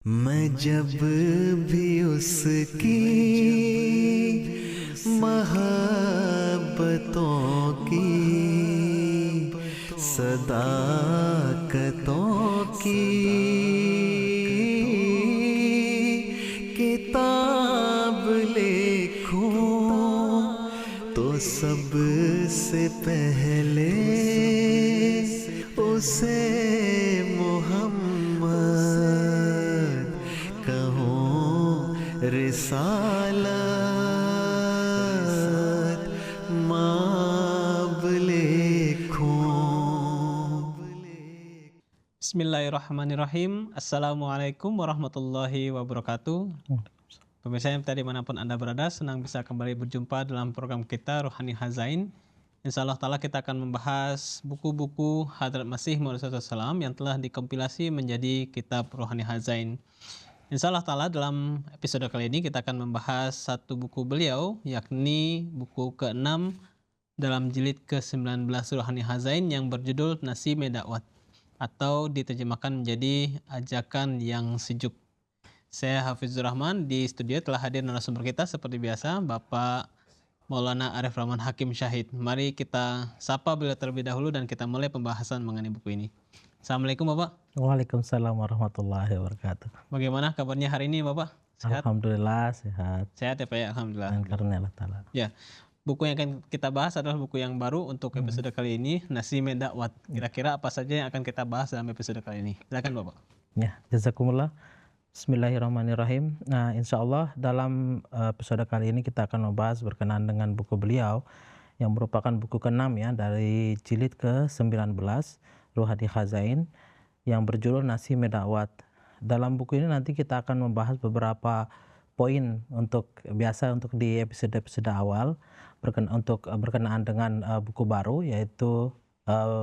मैं जब भी उसकी मोहब्बतों की सदाकतों की किताब लिखूं तो सबसे पहले उसे मोहम्मद कहूँ रिसालत माब लिखूं। Bismillahirrahmanirrahim. Assalamualaikum warahmatullahi wabarakatuh. Pemirsa yang tadi manapun Anda berada, senang bisa kembali berjumpa dalam program kita Rohani Hazain. Insya Allah Ta'ala kita akan membahas buku-buku Hadrat Masih Maud SAW yang telah dikompilasi menjadi kitab Rohani Hazain. Insya Allah Ta'ala dalam episode kali ini kita akan membahas satu buku beliau, yakni buku ke-6 dalam jilid ke-19 Rohani Hazain yang berjudul Nasime Dakwat, atau diterjemahkan menjadi ajakan yang sejuk. Saya Hafizur Rahman, di studio telah hadir narasumber kita seperti biasa, Bapak Maulana Arif Rahman Hakim Syahid. Mari kita sapa beliau terlebih dahulu dan kita mulai pembahasan mengenai buku ini. Assalamualaikum Bapak. Waalaikumsalam warahmatullahi wabarakatuh. Bagaimana kabarnya hari ini Bapak? Sehat? Alhamdulillah sehat. Sehat ya Pak ya, Alhamdulillah. Dan karunia Allah Ta'ala. Ya, buku yang akan kita bahas adalah buku yang baru untuk episode kali ini, Nasime Dakwat. Kira-kira apa saja yang akan kita bahas dalam episode kali ini? Silakan Bapak. Ya, jazakumullah. Bismillahirrahmanirrahim. Nah, insya Allah dalam episode kali ini kita akan membahas berkenaan dengan buku beliau yang merupakan buku ke-6 ya, dari jilid ke-19 Rohani Hazain yang berjudul Nasime Dakwat. Dalam buku ini nanti kita akan membahas beberapa poin untuk di episode-episode awal berkenaan dengan buku baru, yaitu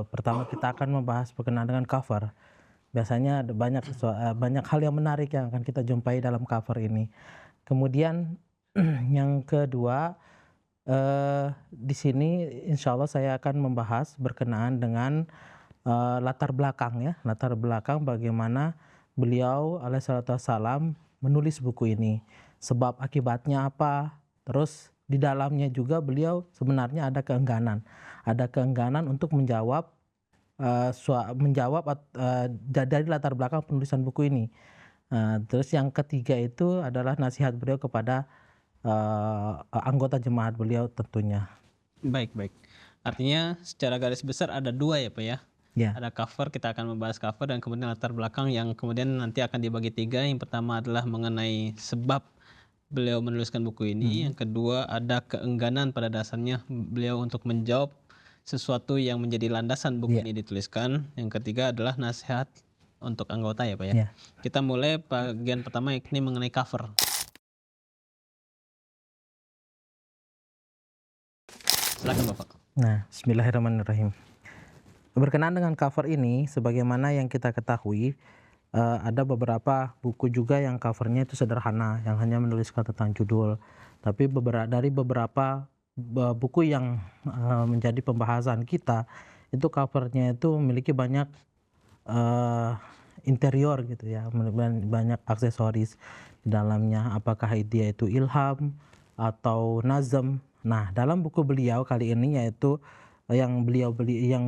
pertama kita akan membahas berkenaan dengan cover. Biasanya ada banyak hal yang menarik yang akan kita jumpai dalam cover ini. Kemudian yang kedua, di sini insya Allah saya akan membahas berkenaan dengan latar belakang bagaimana beliau alaihissalam menulis buku ini, sebab akibatnya apa, terus di dalamnya juga beliau sebenarnya ada keengganan untuk menjawab dari latar belakang penulisan buku ini. Terus yang ketiga itu adalah nasihat beliau kepada anggota jemaat beliau tentunya. Baik. Artinya secara garis besar ada dua ya Pak ya? Ya. Ada cover, kita akan membahas cover, dan kemudian latar belakang yang kemudian nanti akan dibagi tiga. Yang pertama adalah mengenai sebab beliau menuliskan buku ini. Yang kedua ada keengganan pada dasarnya beliau untuk menjawab sesuatu yang menjadi landasan buku ini dituliskan. Yang ketiga adalah nasihat untuk anggota ya Pak ya. Kita mulai bagian pertama, yakni mengenai cover. Silakan Bapak. Nah, bismillahirrahmanirrahim. Berkenaan dengan cover ini, sebagaimana yang kita ketahui, ada beberapa buku juga yang covernya itu sederhana, yang hanya menuliskan tentang judul. Tapi dari beberapa buku yang menjadi pembahasan kita, itu covernya itu memiliki banyak interior gitu ya, banyak aksesoris di dalamnya. Apakah dia itu ilham atau nazm. Nah, dalam buku beliau kali ini, yaitu yang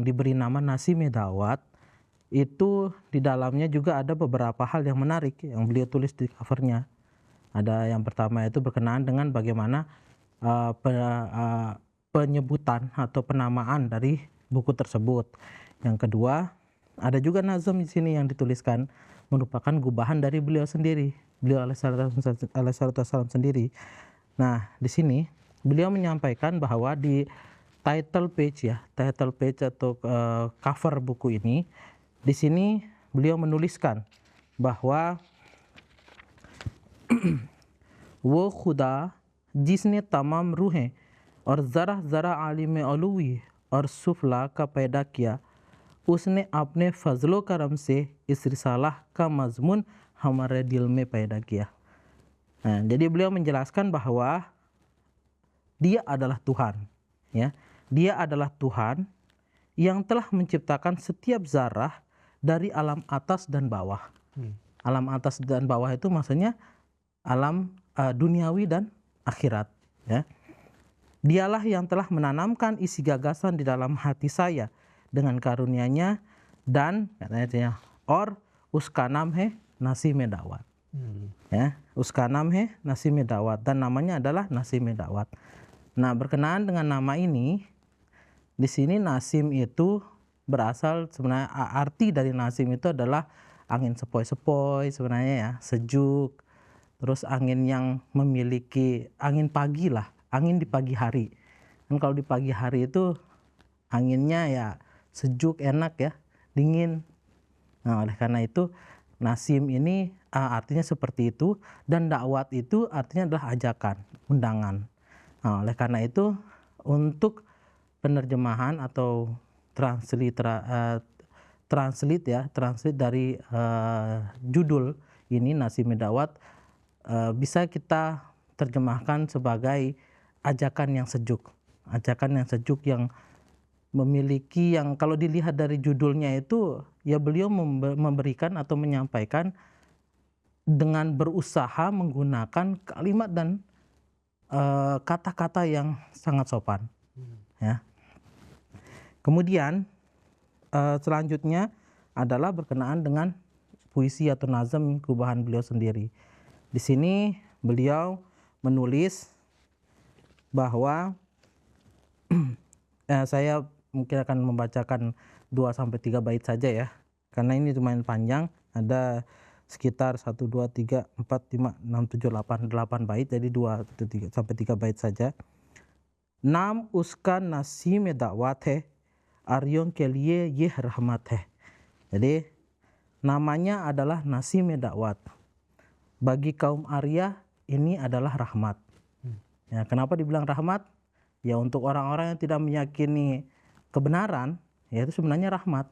diberi nama Nasime Dakwat, itu di dalamnya juga ada beberapa hal yang menarik yang beliau tulis di covernya. Ada yang pertama itu berkenaan dengan bagaimana penyebutan atau penamaan dari buku tersebut. Yang kedua, ada juga nazm di sini yang dituliskan, merupakan gubahan dari beliau sendiri, beliau alaihissalam sendiri. Nah, di sini beliau menyampaikan bahwa di title page atau cover buku ini, di sini beliau menuliskan bahwa वो खुदा जिसने तमाम रूहें और ज़रा ज़रा आलिम अलवी और सुफला का पैदा किया, उसने अपने फजलो करम से इस रिसाlah का मजमून हमारे दिल में पैदा किया. Nah, jadi beliau menjelaskan bahwa dia adalah Tuhan, ya. Dia adalah Tuhan yang telah menciptakan setiap zarah dari alam atas dan bawah. Alam atas dan bawah itu maksudnya alam duniawi dan akhirat, ya. Dialah yang telah menanamkan isi gagasan di dalam hati saya dengan karunia-Nya dan katanya or uskanam he nasi medawat. Ya, uskanam he nasi medawat, dan namanya adalah nasi medawat. Nah, berkenaan dengan nama ini, di sini nasim itu berasal sebenarnya arti dari nasim itu adalah angin sepoi-sepoi sebenarnya ya, sejuk. Terus angin yang memiliki angin pagi lah, angin di pagi hari. Dan kalau di pagi hari itu anginnya ya sejuk, enak ya, dingin. Nah, oleh karena itu nasim ini artinya seperti itu, dan dakwat itu artinya adalah ajakan, undangan. Nah, oleh karena itu untuk penerjemahan atau translate dari judul ini Nasim Dawat bisa kita terjemahkan sebagai ajakan yang sejuk. Ajakan yang sejuk yang memiliki, yang kalau dilihat dari judulnya itu ya beliau memberikan atau menyampaikan dengan berusaha menggunakan kalimat dan kata-kata yang sangat sopan, ya. Kemudian selanjutnya adalah berkenaan dengan puisi atau nazam gubahan beliau sendiri. Di sini beliau menulis bahwa saya mungkin akan membacakan 2-3 bait saja ya, karena ini lumayan panjang, ada sekitar 1, 2, 3, 4, 5, 6, 7, 8 bait, jadi 2-3 bait saja. Nam uska nasim da'wat hai aryon ke liye ye rahmat hai. Jadi namanya adalah nasim da'wat. Bagi kaum Arya ini adalah rahmat. Ya, kenapa dibilang rahmat? Ya untuk orang-orang yang tidak meyakini kebenaran, ya itu sebenarnya rahmat.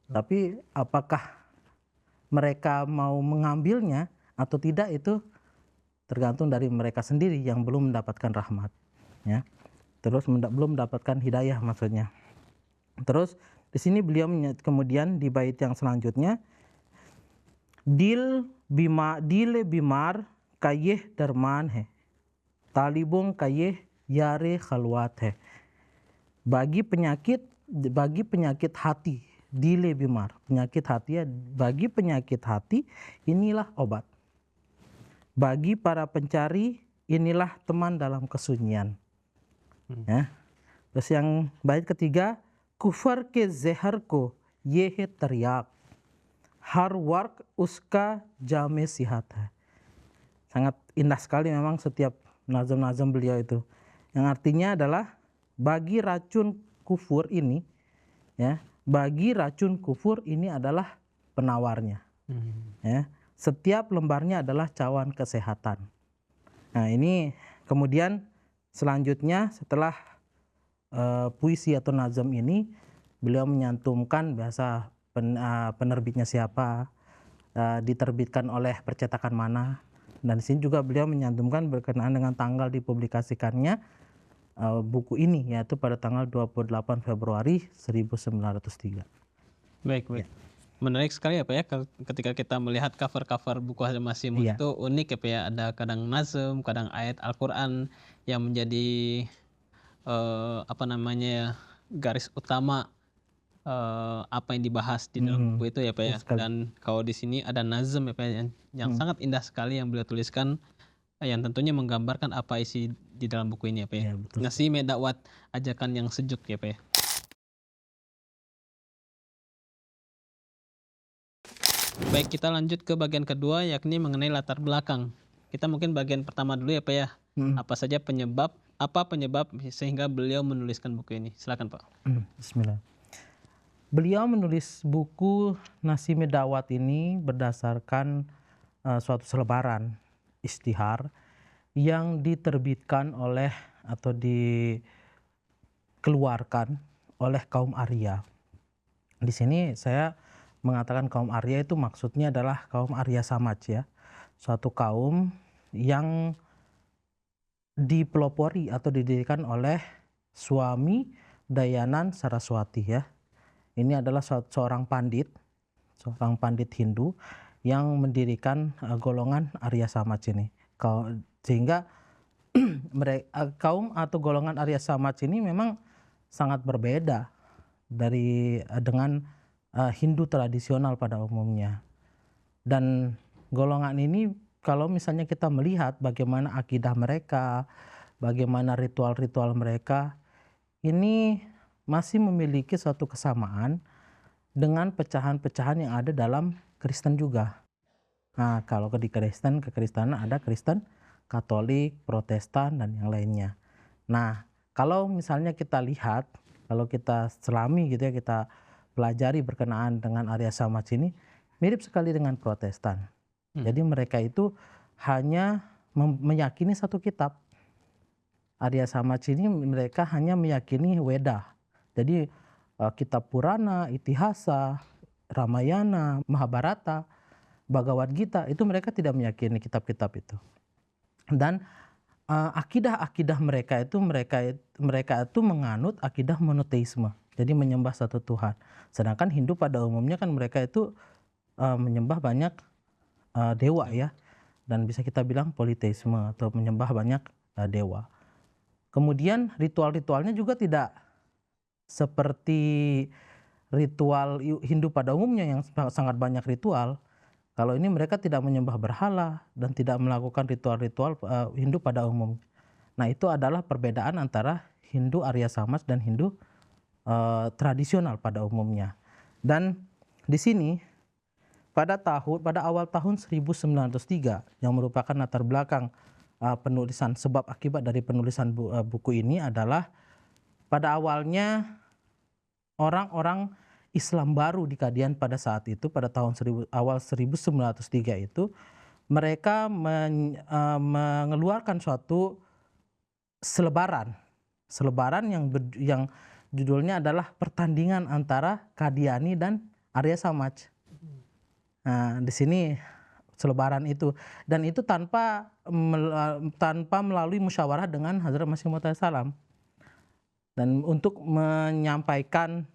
Tapi apakah mereka mau mengambilnya atau tidak itu tergantung dari mereka sendiri yang belum mendapatkan rahmat, ya. Terus belum mendapatkan hidayah maksudnya. Terus di sini beliau kemudian di bait yang selanjutnya, dile bimar kayeh darman hai, talibong kayeh yare khalwat hai. Bagi penyakit hati, dile bimar, penyakit hati ya, bagi penyakit hati inilah obat. Bagi para pencari inilah teman dalam kesunyian. Ya. Terus yang bait ketiga, kufar ke zehar ko yehe teriak, har wark uska jame sihat. Sangat indah sekali memang setiap nazam-nazam beliau itu. Yang artinya adalah bagi racun kufur ini, ya, bagi racun kufur ini adalah penawarnya. Ya, setiap lembarnya adalah cawan kesehatan. Nah, ini kemudian selanjutnya setelah puisi atau nazam ini beliau menyantumkan bahasa penerbitnya siapa, diterbitkan oleh percetakan mana, dan di sini juga beliau menyantumkan berkenaan dengan tanggal dipublikasikannya buku ini, yaitu pada tanggal 28 Februari 1903. Baik. Ya. Menarik sekali ya Pak ya, ketika kita melihat cover-cover buku Hazam Masimun Iya. itu unik ya Pak ya, ada kadang nazam, kadang ayat Al-Quran yang menjadi garis utama apa yang dibahas di dalam buku itu ya Pak ya. Sekali. Dan kalau di sini ada nazam ya Pak ya, yang sangat indah sekali yang beliau tuliskan, yang tentunya menggambarkan apa isi di dalam buku ini ya Pak ya. Ya, betul. Nasim Da'wat, ajakan yang sejuk ya Pak ya. Baik, kita lanjut ke bagian kedua, yakni mengenai latar belakang. Kita mungkin bagian pertama dulu ya Pak ya. Apa penyebab sehingga beliau menuliskan buku ini? Silakan Pak. Bismillah. Beliau menulis buku Nasim Da'wat ini berdasarkan suatu selebaran istihar yang diterbitkan oleh atau dikeluarkan oleh kaum Arya. Di sini saya mengatakan kaum Arya itu maksudnya adalah kaum Arya Samaj ya. Suatu kaum yang dipelopori atau didirikan oleh Swami Dayanand Saraswati ya. Ini adalah seorang pandit Hindu yang mendirikan golongan Arya Samaj ini. Sehingga kaum atau golongan Arya Samaj ini memang sangat berbeda dengan Hindu tradisional pada umumnya. Dan golongan ini kalau misalnya kita melihat bagaimana akidah mereka, bagaimana ritual-ritual mereka, ini masih memiliki suatu kesamaan dengan pecahan-pecahan yang ada dalam Kristen juga. Nah, kalau di kekristenan ada Kristen Katolik, Protestan, dan yang lainnya. Nah, kalau misalnya kita lihat, kalau kita selami gitu ya, kita pelajari berkenaan dengan Arya Samaj ini, mirip sekali dengan Protestan. Jadi mereka itu hanya meyakini satu kitab. Arya Samaj ini mereka hanya meyakini Weda. Jadi kitab Purana, Itihasa, Ramayana, Mahabharata, Bhagavad Gita, itu mereka tidak meyakini kitab-kitab itu. Dan akidah-akidah mereka itu menganut akidah monoteisme. Jadi menyembah satu Tuhan. Sedangkan Hindu pada umumnya kan mereka itu menyembah banyak dewa ya. Dan bisa kita bilang politeisme atau menyembah banyak dewa. Kemudian ritual-ritualnya juga tidak seperti ritual Hindu pada umumnya yang sangat banyak ritual. Kalau ini mereka tidak menyembah berhala dan tidak melakukan ritual-ritual Hindu pada umum. Nah, itu adalah perbedaan antara Hindu Arya Samaj dan Hindu tradisional pada umumnya. Dan di sini pada awal tahun 1903 yang merupakan latar belakang penulisan sebab akibat dari penulisan buku ini adalah pada awalnya orang-orang Islam baru di Kadian pada saat itu, pada tahun awal 1903 itu, mereka mengeluarkan suatu selebaran yang judulnya adalah pertandingan antara Kadiani dan Arya Samaj. Nah, di sini selebaran itu, dan itu tanpa melalui musyawarah dengan Hazrat Masih Maud salam. Dan untuk menyampaikan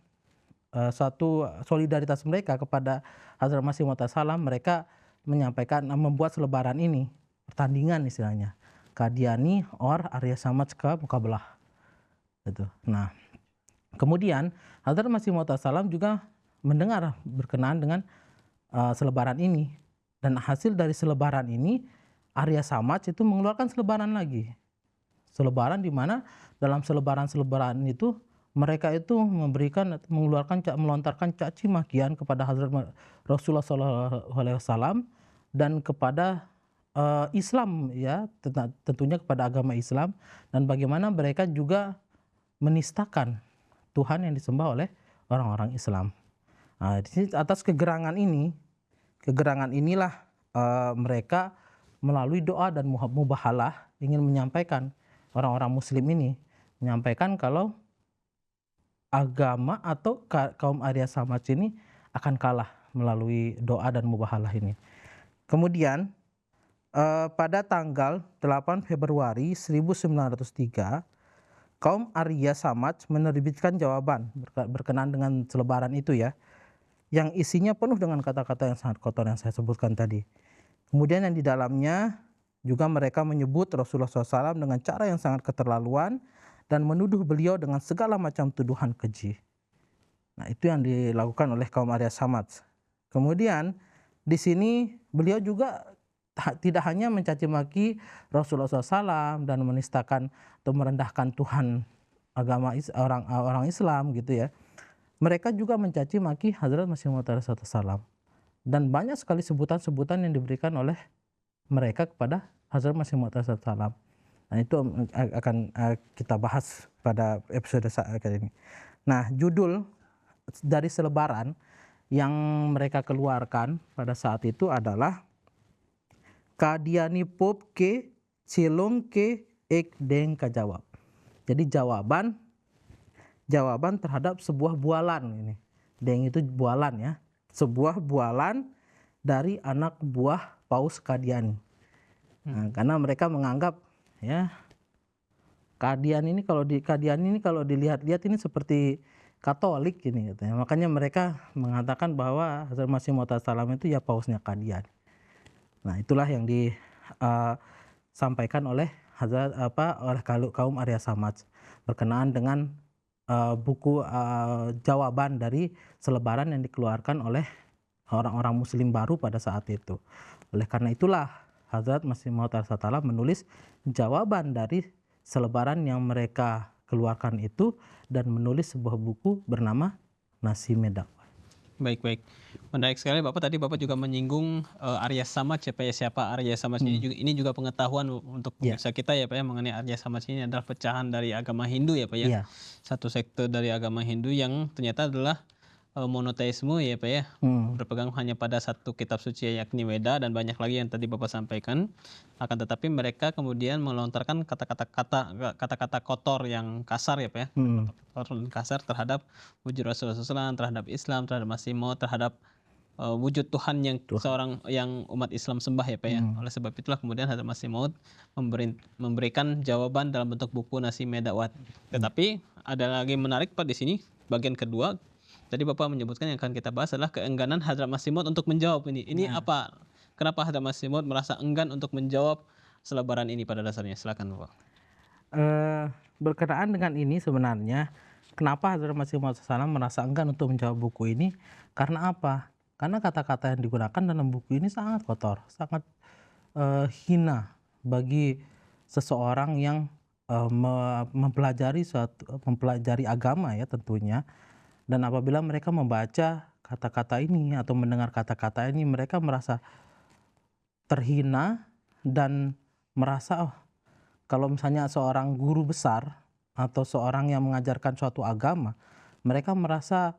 suatu solidaritas mereka kepada Hazrat Masih Maud salam, mereka membuat selebaran ini, pertandingan istilahnya, Kadiani or Arya Samaj ka Mukabelah. Gitu. Nah, kemudian Hazrat Masih Maud salam juga mendengar berkenaan dengan selebaran ini, dan hasil dari selebaran ini Arya Samaj itu mengeluarkan selebaran lagi. Selebaran di mana dalam selebaran itu mereka itu melontarkan caci makian kepada Hazrat Rasulullah SAW dan kepada Islam ya, tentunya kepada agama Islam, dan bagaimana mereka juga menistakan Tuhan yang disembah oleh orang-orang Islam. Nah, atas kegerangan inilah mereka melalui doa dan mubahalah ingin menyampaikan, orang-orang Muslim ini menyampaikan kalau agama atau kaum Arya Samaj ini akan kalah melalui doa dan mubahalah ini. Kemudian pada tanggal 8 Februari 1903 kaum Arya Samaj menerbitkan jawaban berkenaan dengan selebaran itu ya, yang isinya penuh dengan kata-kata yang sangat kotor yang saya sebutkan tadi. Kemudian yang di dalamnya juga mereka menyebut Rasulullah SAW dengan cara yang sangat keterlaluan dan menuduh beliau dengan segala macam tuduhan keji. Nah, itu yang dilakukan oleh kaum Arya Samaj. Kemudian di sini beliau juga tidak hanya mencaci maki Rasulullah SAW dan menistakan atau merendahkan Tuhan agama orang Islam gitu ya. Mereka juga mencaci maki Hazrat Masih Maud SAW. Dan banyak sekali sebutan-sebutan yang diberikan oleh mereka kepada Hazrat Masih Maud SAW. Nah, itu akan kita bahas pada episode saat ini. Nah, judul dari selebaran yang mereka keluarkan pada saat itu adalah Kadiani Pop ke Cilong ke Ek Deng Kajawab. Jadi jawaban terhadap sebuah bualan ini. Deng itu bualan ya. Sebuah bualan dari anak buah Paus Kadiani. Nah, karena mereka menganggap ya Kadiani ini kalau dilihat-lihat ini seperti Katolik ini katanya. Makanya mereka mengatakan bahwa Hazrat Masih Maud salam itu ya pausnya Qadian. Nah, itulah yang disampaikan oleh oleh kaum Arya Samaj berkenaan dengan buku jawaban dari selebaran yang dikeluarkan oleh orang-orang Muslim baru pada saat itu. Oleh karena itulah Hazrat Masih Maud menulis jawaban dari selebaran yang mereka keluarkan itu dan menulis sebuah buku bernama Nasime Dakwah. Baik. Menarik sekali Bapak. Tadi Bapak juga menyinggung Arya Samaj ya Pak ya. Siapa Arya Samaj ini juga pengetahuan untuk pemirsa kita ya Pak ya, mengenai Arya Samaj ini adalah pecahan dari agama Hindu ya Pak ya. Satu sekte dari agama Hindu yang ternyata adalah monoteisme ya Pak ya. Berpegang hanya pada satu kitab suci yakni Weda, dan banyak lagi yang tadi Bapak sampaikan. Akan tetapi mereka kemudian melontarkan kata-kata kotor yang kasar ya Pak ya. Kotor dan kasar terhadap wujud Rasulullah SAW, terhadap Islam, terhadap Masih Maud, terhadap wujud Tuhan yang yang umat Islam sembah ya Pak ya. Oleh sebab itulah kemudian Hazrat Masih Maud memberikan jawaban dalam bentuk buku Nasime Dakwah. Tetapi ada lagi menarik Pak di sini bagian kedua. Tadi Bapak menyebutkan yang akan kita bahas adalah keengganan Hazrat Masih Maud untuk menjawab ini. Ini apa? Kenapa Hazrat Masih Maud merasa enggan untuk menjawab selebaran ini pada dasarnya? Silakan Bapak. Berkenaan dengan ini sebenarnya, kenapa Hazrat Masih Maud merasa enggan untuk menjawab buku ini? Karena apa? Karena kata-kata yang digunakan dalam buku ini sangat kotor, sangat hina bagi seseorang yang mempelajari agama ya tentunya. Dan apabila mereka membaca kata-kata ini atau mendengar kata-kata ini, mereka merasa terhina dan merasa kalau misalnya seorang guru besar atau seorang yang mengajarkan suatu agama, mereka merasa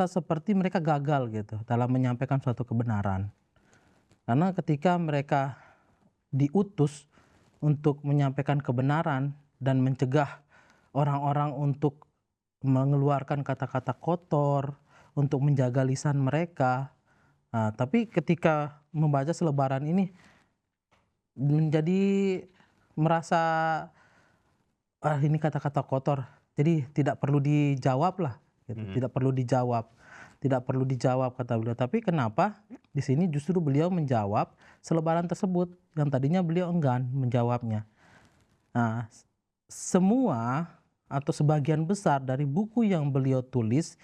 seperti mereka gagal gitu dalam menyampaikan suatu kebenaran. Karena ketika mereka diutus untuk menyampaikan kebenaran dan mencegah orang-orang untuk mengeluarkan kata-kata kotor, untuk menjaga lisan mereka. Nah, tapi ketika membaca selebaran ini menjadi merasa ini kata-kata kotor, jadi tidak perlu dijawab lah, gitu. Tidak perlu dijawab kata beliau. Tapi kenapa di sini justru beliau menjawab selebaran tersebut yang tadinya beliau enggan menjawabnya. Nah, semua atau sebagian besar dari buku yang beliau tulis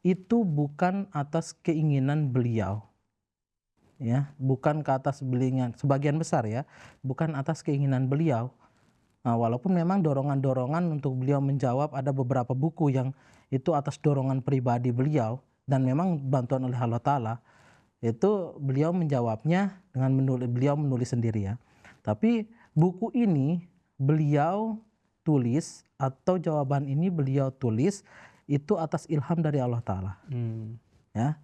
itu bukan atas keinginan beliau, ya, bukan ke atas sebagian besar ya, bukan atas keinginan beliau. Nah, walaupun memang dorongan-dorongan untuk beliau menjawab ada beberapa buku yang itu atas dorongan pribadi beliau dan memang bantuan oleh Allah Ta'ala, itu beliau menjawabnya dengan beliau menulis sendiri ya. Tapi buku ini beliau tulis atau jawaban ini beliau tulis itu atas ilham dari Allah Ta'ala. Ya.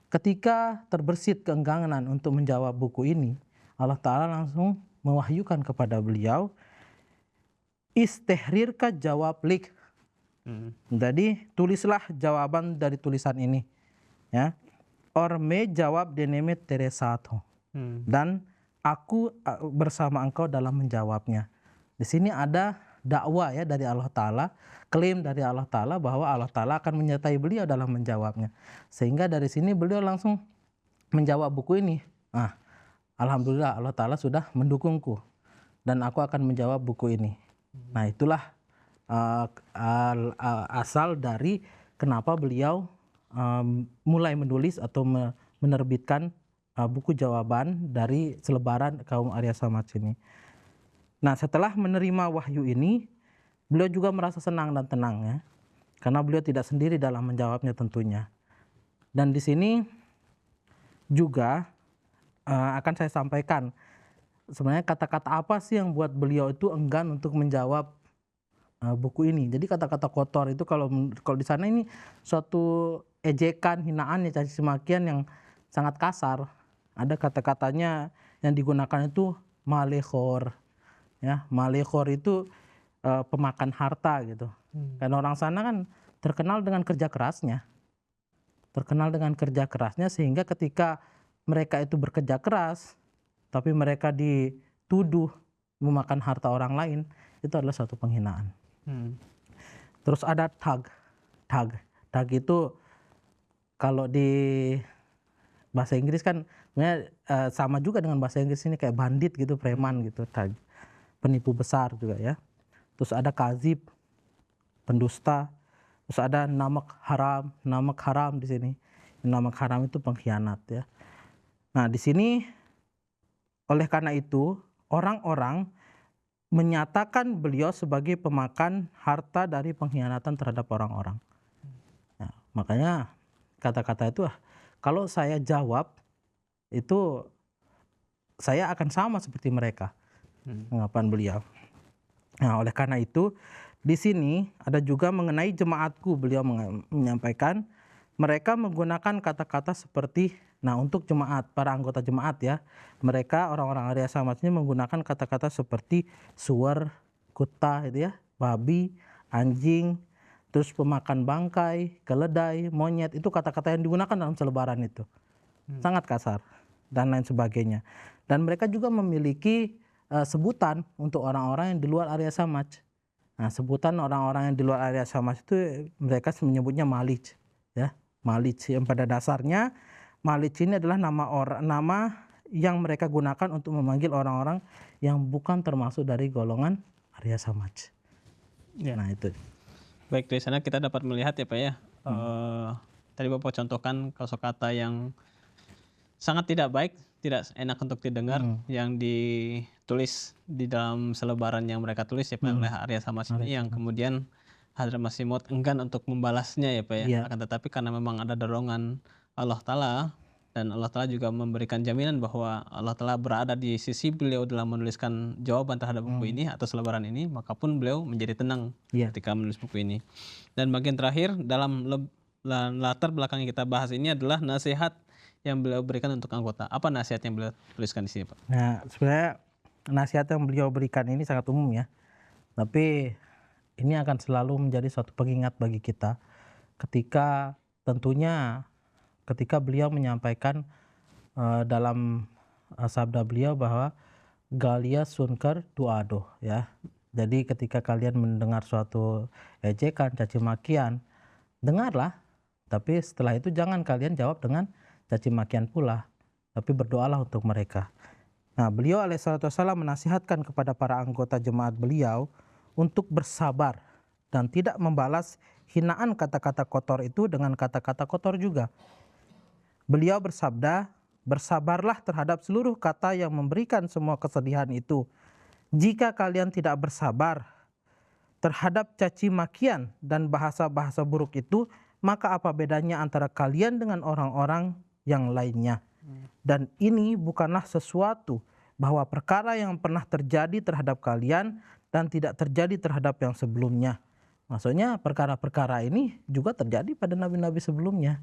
Ketika terbersit keengganan untuk menjawab buku ini, Allah Ta'ala langsung mewahyukan kepada beliau, istihrirka jawab lik. Jadi tulislah jawaban dari tulisan ini. Ya. Orme jawab deneme teresato. Dan aku bersama engkau dalam menjawabnya. Di sini ada dakwah ya dari Allah Ta'ala, klaim dari Allah Ta'ala bahwa Allah Ta'ala akan menyertai beliau dalam menjawabnya. Sehingga dari sini beliau langsung menjawab buku ini. Nah, alhamdulillah Allah Ta'ala sudah mendukungku dan aku akan menjawab buku ini. Nah, itulah asal dari kenapa beliau mulai menulis atau menerbitkan buku jawaban dari selebaran kaum Arya Samaj ini. Nah, setelah menerima wahyu ini, beliau juga merasa senang dan tenang ya, karena beliau tidak sendiri dalam menjawabnya tentunya. Dan di sini juga akan saya sampaikan sebenarnya kata-kata apa sih yang buat beliau itu enggan untuk menjawab buku ini. Jadi kata-kata kotor itu kalau di sana ini suatu ejekan, hinaan, ya, caci makian yang sangat kasar. Ada kata-katanya yang digunakan itu malekhor. Ya, malekhor itu pemakan harta gitu. Karena orang sana kan terkenal dengan kerja kerasnya. Sehingga ketika mereka itu bekerja keras, tapi mereka dituduh memakan harta orang lain, itu adalah suatu penghinaan. Terus ada thug. Thug itu kalau di bahasa Inggris kan sebenarnya sama juga dengan bahasa Inggris ini, kayak bandit gitu, preman gitu, thug. Penipu besar juga ya. Terus ada kazib, pendusta. Terus ada namak haram di sini. Namak haram itu pengkhianat ya. Nah, di sini oleh karena itu orang-orang menyatakan beliau sebagai pemakan harta dari pengkhianatan terhadap orang-orang. Nah, makanya kata-kata itu kalau saya jawab itu saya akan sama seperti mereka. Anggapan beliau. Nah, oleh karena itu di sini ada juga mengenai jemaatku, beliau menyampaikan mereka menggunakan kata-kata seperti, nah untuk jemaat, para anggota jemaat ya, mereka orang-orang Arya Samaj ini menggunakan kata-kata seperti suar, kuta itu ya, babi, anjing, terus pemakan bangkai, keledai, monyet, itu kata-kata yang digunakan dalam selebaran itu. Sangat kasar dan lain sebagainya. Dan mereka juga memiliki sebutan untuk orang-orang yang di luar Arya Samaj. Nah, sebutan orang-orang yang di luar Arya Samaj itu mereka menyebutnya Malij, ya, Malij. Yang pada dasarnya Malij ini adalah nama yang mereka gunakan untuk memanggil orang-orang yang bukan termasuk dari golongan Arya Samaj. Ya. Nah itu. Baik, dari sana kita dapat melihat ya Pak ya. Tadi Bapak contohkan kosakata yang sangat tidak baik, tidak enak untuk didengar, yang ditulis di dalam selebaran yang mereka tulis ya Pak oleh Arya Samaj ini, yang kemudian Hadrat Masih Maud enggan untuk membalasnya ya Pak ya. Akan tetapi karena memang ada dorongan Allah Ta'ala, dan Allah Ta'ala juga memberikan jaminan bahwa Allah Ta'ala berada di sisi beliau dalam menuliskan jawaban terhadap buku ini atau selebaran ini, maka pun beliau menjadi tenang ketika menulis buku ini. Dan bagian terakhir dalam latar belakang yang kita bahas ini adalah nasihat yang beliau berikan untuk anggota. Apa nasihat yang beliau tuliskan di sini Pak? Nah, sebenarnya nasihat yang beliau berikan ini sangat umum ya. Tapi ini akan selalu menjadi suatu pengingat bagi kita ketika tentunya ketika beliau menyampaikan dalam sabda beliau bahwa Galia Sunkar Duado ya. Jadi ketika kalian mendengar suatu ejekan, caci makian, dengarlah, tapi setelah itu jangan kalian jawab dengan caci makian pula, tapi berdoalah untuk mereka. Nah, beliau alaihissalam menasihatkan kepada para anggota jemaat beliau untuk bersabar dan tidak membalas hinaan kata-kata kotor itu dengan kata-kata kotor juga. Beliau bersabda, bersabarlah terhadap seluruh kata yang memberikan semua kesedihan itu. Jika kalian tidak bersabar terhadap caci makian dan bahasa-bahasa buruk itu, maka apa bedanya antara kalian dengan orang-orang yang lainnya? Dan ini bukanlah sesuatu bahwa perkara yang pernah terjadi terhadap kalian dan tidak terjadi terhadap yang sebelumnya. Maksudnya perkara-perkara ini juga terjadi pada nabi-nabi sebelumnya,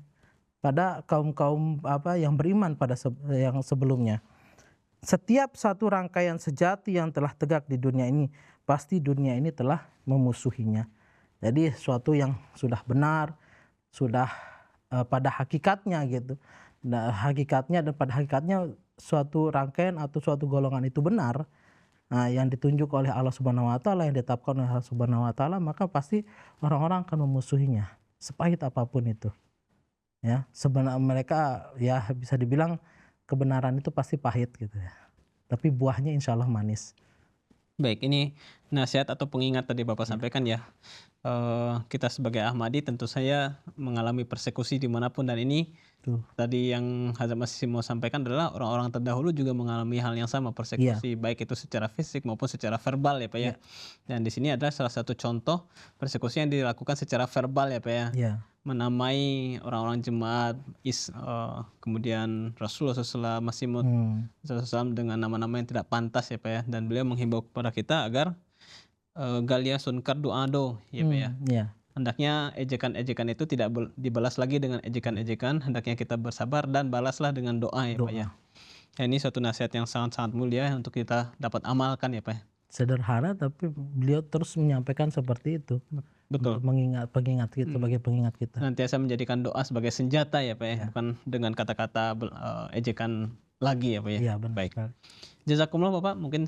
pada kaum-kaum yang beriman pada yang sebelumnya. Setiap satu rangkaian sejati yang telah tegak di dunia ini, pasti dunia ini telah memusuhinya. Jadi suatu yang sudah benar, sudah pada hakikatnya gitu. Nah, hakikatnya dan pada hakikatnya suatu rangkaian atau suatu golongan itu benar, yang ditunjuk oleh Allah Subhanahu wa taala, yang ditetapkan oleh Allah Subhanahu wa taala, maka pasti orang-orang akan memusuhinya sepahit apapun itu. Ya, sebenarnya mereka ya bisa dibilang kebenaran itu pasti pahit gitu ya. Tapi buahnya insya Allah manis. Baik, ini nasihat atau pengingat tadi Bapak sampaikan ya. Kita sebagai Ahmadi tentu saya mengalami persekusi dimanapun, dan ini tadi yang Hazrat Masih mau sampaikan adalah orang-orang terdahulu juga mengalami hal yang sama, persekusi baik itu secara fisik maupun secara verbal ya Pak ya. Dan di sini adalah salah satu contoh persekusi yang dilakukan secara verbal ya Pak ya. Menamai orang-orang jemaat, kemudian Rasulullah SAW, Masih Maud SAW dengan nama-nama yang tidak pantas ya Pak ya. Dan beliau menghimbau kepada kita agar Galia Sunkar Duado ya Pak ya. Hendaknya ejekan-ejekan itu tidak dibalas lagi dengan ejekan-ejekan, hendaknya kita bersabar dan balaslah dengan doa ya Pak ya. Ini suatu nasihat yang sangat-sangat mulia untuk kita dapat amalkan ya Pak ya. Sederhana tapi beliau terus menyampaikan seperti itu. Betul. Pengingat kita, sebagai pengingat kita. Nantiasa menjadikan doa sebagai senjata ya Pak ya, bukan dengan kata-kata ejekan lagi ya Pak ya. Iya, benar Baik. sekali. Jazakumullah Bapak, mungkin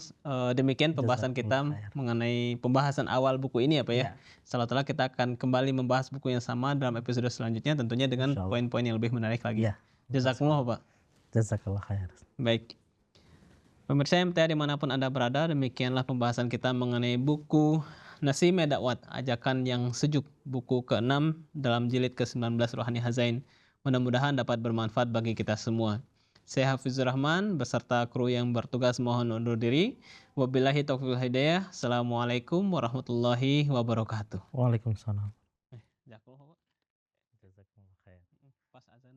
demikian pembahasan kita Jazakumullah khair. mengenai pembahasan awal buku ini ya Pak ya. Iya. Insyaallah kita akan kembali membahas buku yang sama dalam episode selanjutnya tentunya dengan Insyaallah. poin-poin yang lebih menarik lagi. Iya. Jazakumullah Bapak. Jazakallah khair. Baik. Pemirsa MTA dimanapun Anda berada, demikianlah pembahasan kita mengenai buku Nasime Dakwat, Ajakan yang Sejuk, buku ke-6 dalam jilid ke-19 Rohani Hazain. Mudah-mudahan dapat bermanfaat bagi kita semua. Saya Hafizur Rahman beserta kru yang bertugas mohon undur diri. Wabillahi taufiq wal hidayah. Assalamualaikum warahmatullahi wabarakatuh. Waalaikumsalam. Jazakumullah, Pak. Jazakallah khair. Pas azan.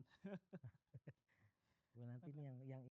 Nanti ini yang